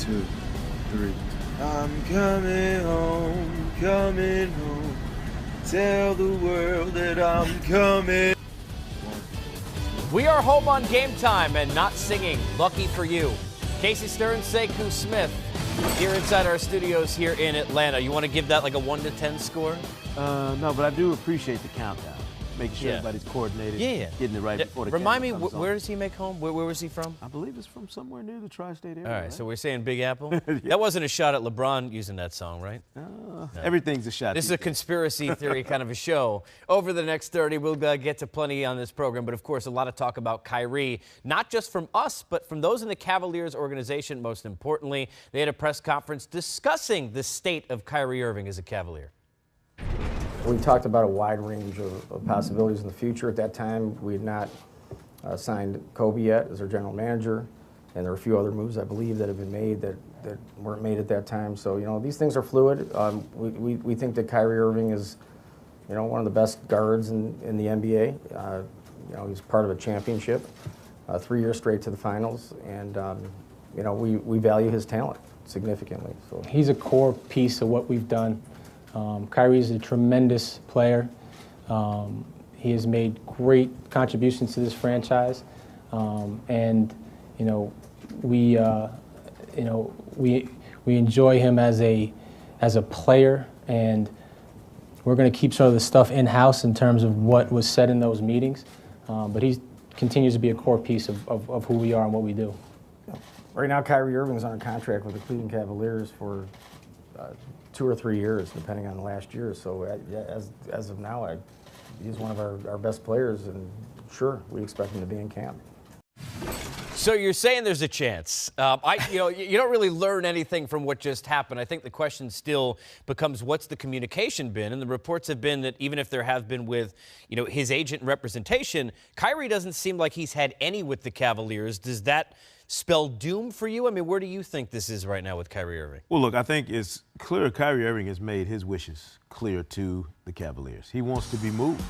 2, 3. I'm coming home. Tell the world that I'm coming. We are home on Game Time and not singing. Lucky for you. Casey Stern, Sekou Smith, here inside our studios here in Atlanta. You want to give that like a 1 to 10 score? No, but I do appreciate the countdown. Making sure everybody's coordinated, getting it right before the Remind me, comes on. Where does he make home? Where was he from? I believe it's from somewhere near the tri-state area. All right, right? so we're saying Big Apple? That wasn't a shot at LeBron using that song, right? No. Everything's a shot. This is a conspiracy theory kind of a show. Over the next 30, we'll get to plenty on this program, but of course, a lot of talk about Kyrie, not just from us, but from those in the Cavaliers organization, most importantly. They had a press conference discussing the state of Kyrie Irving as a Cavalier. We talked about a wide range of possibilities in the future. At that time, we had not signed Kobe yet as our general manager, and there were a few other moves, I believe, that have been made that weren't made at that time. So, you know, these things are fluid. We think that Kyrie Irving is, you know, one of the best guards in the NBA. You know, he's part of a championship, 3 years straight to the finals, and, you know, we value his talent significantly. So he's a core piece of what we've done. Kyrie is a tremendous player. He has made great contributions to this franchise, and we enjoy him as a player, and we're going to keep some of the stuff in house in terms of what was said in those meetings. But he continues to be a core piece of who we are and what we do. Right now, Kyrie Irving is under contract with the Cleveland Cavaliers for 2 or 3 years, depending on the last year. So as of now, he's one of our best players, and sure, we expect him to be in camp. So you're saying there's a chance. You don't really learn anything from what just happened. I think the question still becomes, what's the communication been? And the reports have been that even if there have been with, his agent and representation, Kyrie doesn't seem like he's had any with the Cavaliers. Does that spell doom for you? I mean, where do you think this is right now with Kyrie Irving? Well, look, I think it's clear Kyrie Irving has made his wishes clear to the Cavaliers. He wants to be moved.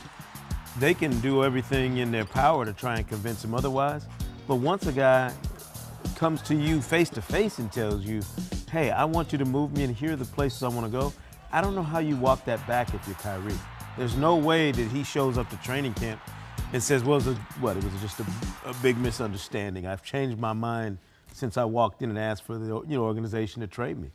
They can do everything in their power to try and convince him otherwise, but once a guy comes to you face to face and tells you, hey, I want you to move me and here are the places I want to go, I don't know how you walk that back if you're Kyrie. There's no way that he shows up to training camp and says, well, it was just a big misunderstanding. I've changed my mind since I walked in and asked for the organization to trade me.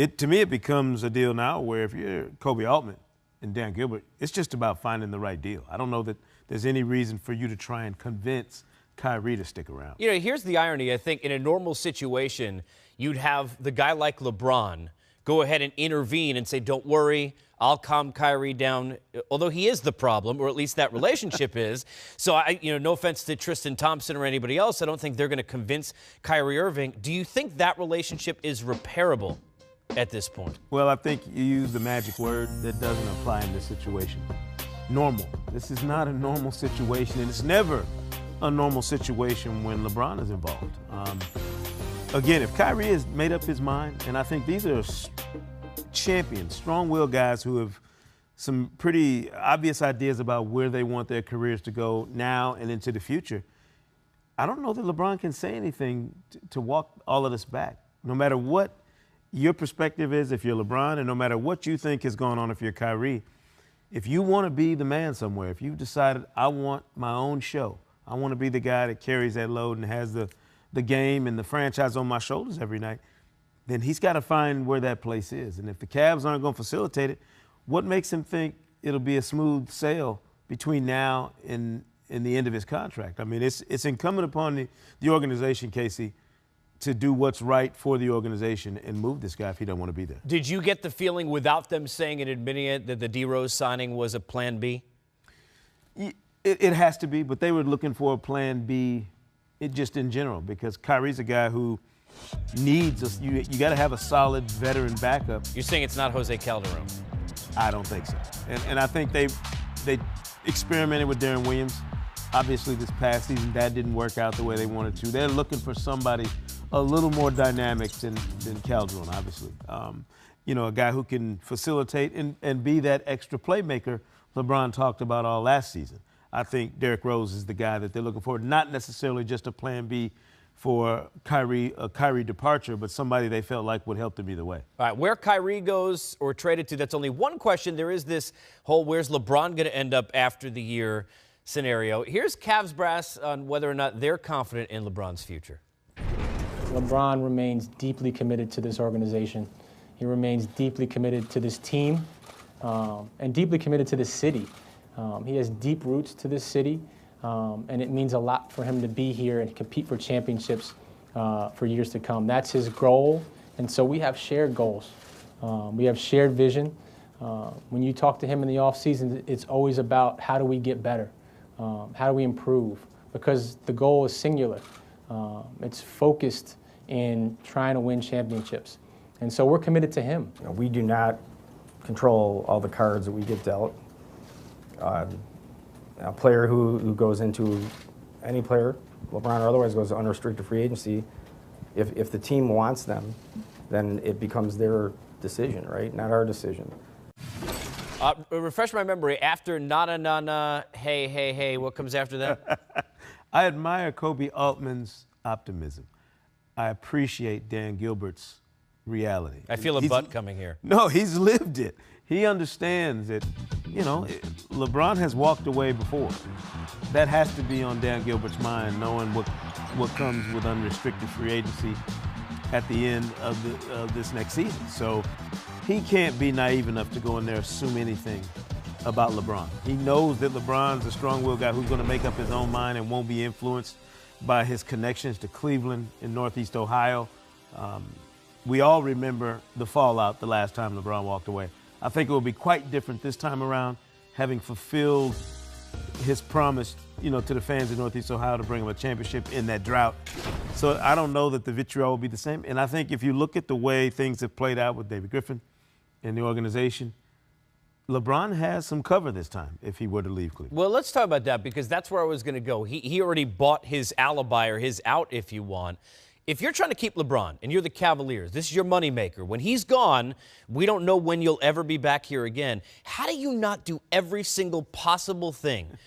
To me, it becomes a deal now where if you're Kobe Altman and Dan Gilbert, it's just about finding the right deal. I don't know that there's any reason for you to try and convince Kyrie to stick around. Here's the irony. I think in a normal situation, you'd have the guy like LeBron go ahead and intervene and say, don't worry, I'll calm Kyrie down, although he is the problem, or at least that relationship is. So, no offense to Tristan Thompson or anybody else, I don't think they're going to convince Kyrie Irving. Do you think that relationship is repairable at this point? Well, I think you use the magic word that doesn't apply in this situation. Normal. This is not a normal situation, and it's never a normal situation when LeBron is involved. Again, if Kyrie has made up his mind, and I think these are champions, strong-willed guys who have some pretty obvious ideas about where they want their careers to go now and into the future, I don't know that LeBron can say anything to walk all of this back. No matter what your perspective is, if you're LeBron, and no matter what you think is going on if you're Kyrie, if you want to be the man somewhere, if you've decided, I want my own show, I want to be the guy that carries that load and has the game and the franchise on my shoulders every night, then he's got to find where that place is. And if the Cavs aren't going to facilitate it, what makes him think it'll be a smooth sail between now and the end of his contract? I mean, it's incumbent upon the organization, Casey, to do what's right for the organization and move this guy if he don't want to be there. Did you get the feeling, without them saying and admitting it, that the D-Rose signing was a plan B? It has to be, but they were looking for a plan B just in general, because Kyrie's a guy who needs you got to have a solid veteran backup. You're saying it's not Jose Calderon? I don't think so. And I think they experimented with Darren Williams. Obviously, this past season, that didn't work out the way they wanted to. They're looking for somebody a little more dynamic than Calderon, obviously. A guy who can facilitate and be that extra playmaker LeBron talked about all last season. I think Derrick Rose is the guy that they're looking for, not necessarily just a plan B for Kyrie departure, but somebody they felt like would help them either way. All right, where Kyrie goes or traded to, that's only one question. There is this whole where's LeBron going to end up after the year scenario. Here's Cavs brass on whether or not they're confident in LeBron's future. LeBron remains deeply committed to this organization. He remains deeply committed to this team and deeply committed to this city. He has deep roots to this city, and it means a lot for him to be here and compete for championships for years to come. That's his goal, and so we have shared goals. We have shared vision. When you talk to him in the offseason, it's always about how do we get better? How do we improve? Because the goal is singular. It's focused in trying to win championships. And so we're committed to him. You know, we do not control all the cards that we get dealt. A player who goes into any player, LeBron or otherwise, goes to unrestricted free agency, if the team wants them, then it becomes their decision, right? Not our decision. Refresh my memory. After na-na-na-na, hey, hey, hey, what comes after that? I admire Kobe Altman's optimism. I appreciate Dan Gilbert's reality. I feel a butt coming here. No, he's lived it. He understands that, you know, LeBron has walked away before. That has to be on Dan Gilbert's mind, knowing what comes with unrestricted free agency at the end of this next season. So he can't be naive enough to go in there and assume anything about LeBron. He knows that LeBron's a strong-willed guy who's going to make up his own mind and won't be influenced by his connections to Cleveland in Northeast Ohio. We all remember the fallout the last time LeBron walked away. I think it will be quite different this time around, having fulfilled his promise, you know, to the fans of Northeast Ohio to bring him a championship in that drought. So I don't know that the vitriol will be the same. And I think if you look at the way things have played out with David Griffin and the organization, LeBron has some cover this time if he were to leave Cleveland. Well, let's talk about that because that's where I was going to go. He already bought his alibi or his out, if you want. If you're trying to keep LeBron and you're the Cavaliers, this is your moneymaker. When he's gone, we don't know when you'll ever be back here again. How do you not do every single possible thing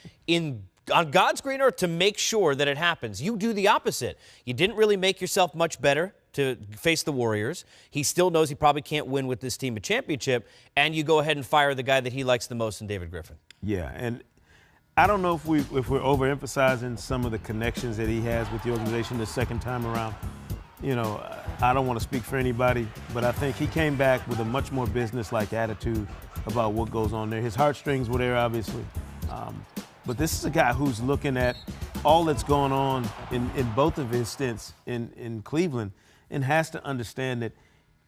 on God's green earth to make sure that it happens? You do the opposite. You didn't really make yourself much better to face the Warriors. He still knows he probably can't win with this team a championship, and you go ahead and fire the guy that he likes the most in David Griffin. Yeah, and I don't know if we're overemphasizing some of the connections that he has with the organization the second time around. You know, I don't want to speak for anybody, but I think he came back with a much more business-like attitude about what goes on there. His heartstrings were there, obviously. But this is a guy who's looking at all that's going on in both of his stints in Cleveland and has to understand that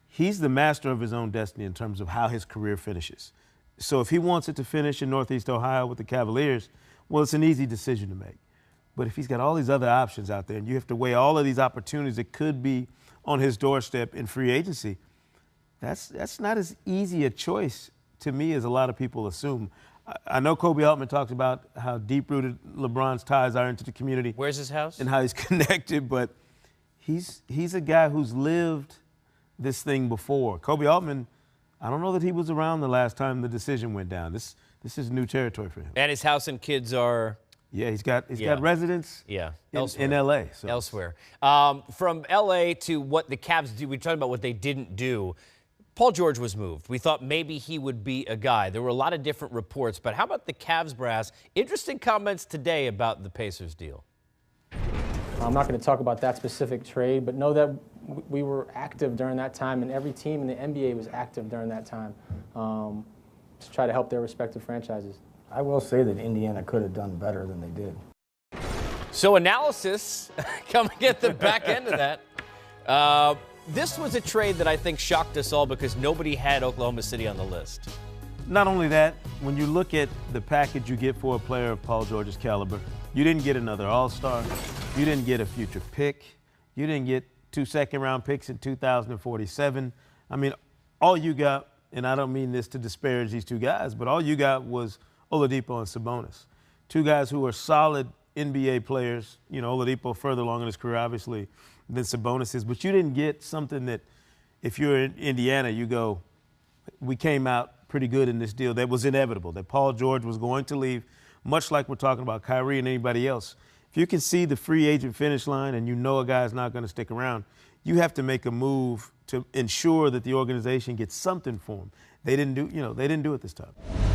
he's the master of his own destiny in terms of how his career finishes. So if he wants it to finish in Northeast Ohio with the Cavaliers, well, it's an easy decision to make. But if he's got all these other options out there and you have to weigh all of these opportunities that could be on his doorstep in free agency, that's not as easy a choice to me as a lot of people assume. I know Kobe Altman talks about how deep-rooted LeBron's ties are into the community. Where's his house? And how he's connected, but he's a guy who's lived this thing before. Kobe Altman, I don't know that he was around the last time the decision went down. This is new territory for him. And his house and kids are... Yeah, he's got residence in L.A. So. Elsewhere. From L.A. to what the Cavs do, we talked about what they didn't do. Paul George was moved. We thought maybe he would be a guy. There were a lot of different reports, but how about the Cavs brass? Interesting comments today about the Pacers deal. I'm not going to talk about that specific trade, but know that we were active during that time, and every team in the NBA was active during that time to try to help their respective franchises. I will say that Indiana could have done better than they did. So analysis coming at the back end of that. This was a trade that I think shocked us all because nobody had Oklahoma City on the list. Not only that, when you look at the package you get for a player of Paul George's caliber, you didn't get another All-Star. You didn't get a future pick. You didn't get 2 second-round picks in 2047. I mean, all you got, and I don't mean this to disparage these two guys, but all you got was Oladipo and Sabonis. Two guys who are solid NBA players. You know, Oladipo further along in his career, obviously, than Sabonis is. But you didn't get something that, if you're in Indiana, you go, we came out pretty good in this deal. That was inevitable, that Paul George was going to leave, much like we're talking about Kyrie and anybody else. If you can see the free agent finish line and you know a guy's not going to stick around, you have to make a move to ensure that the organization gets something for him. They didn't do it this time.